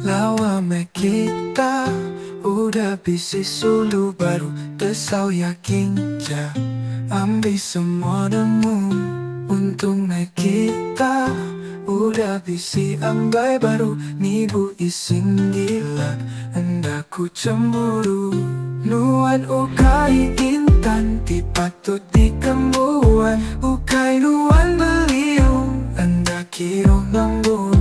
Lawa me kita udah bisi sulu baru tesau yakin ja ambil semua nemu. Untung me kita udah bisi ambai baru nibu ising gila hendaku cemburu. Nuan ukai intan dipatut dikembuan ukai nuan beliung anda kiro nambun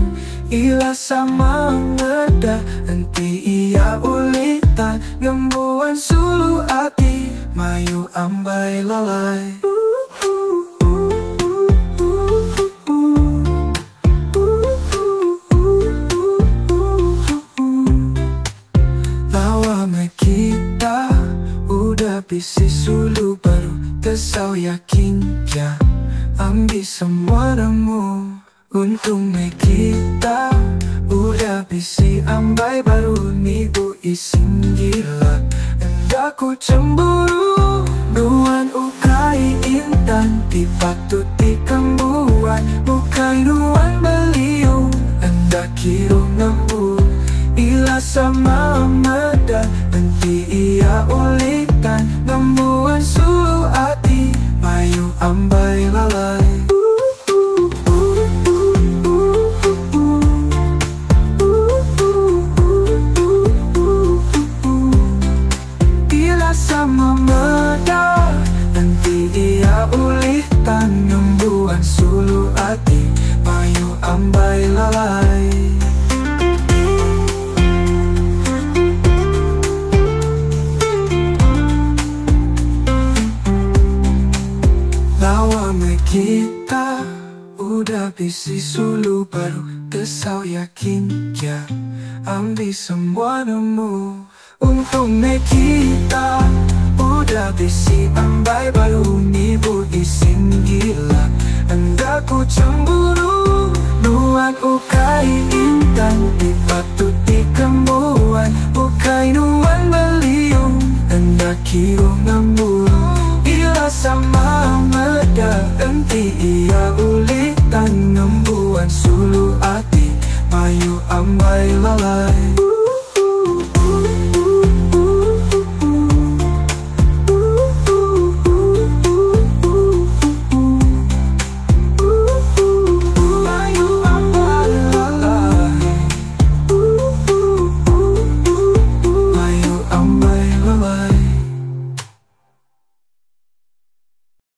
ila sama ngeda enti iya ulitan ngembuan sulu ati mayu ambai lalai. Lawa me kita udah bisi sulu baru tesau yakin ja ambil semua nemu. Untung me kita udah bisi ambai baru nibu ising gila hendaku cemburu. Nuan ukai intan dipatut dikembuan bukan nuan beliung hendak kiro nembun ila sama meda enti iya ulitan ngembuan sulu ati mayu ambai lalai. Sama meda nanti dia ulitan ngembuan sulu ati mayu ambai lalai. Lawa me kita udah bisi sulu baru tesau yakin ja ambil semua nemu. Untung me kita udah bisi ambai baru nibu ising gila hendaku cemburu. Nuan ukai intan dipatut dikembuan ukai nuan beliung hendak kiro ngembun ila sama meda enti iya ulitan ngembuan sulu ati mayu ambai lalai.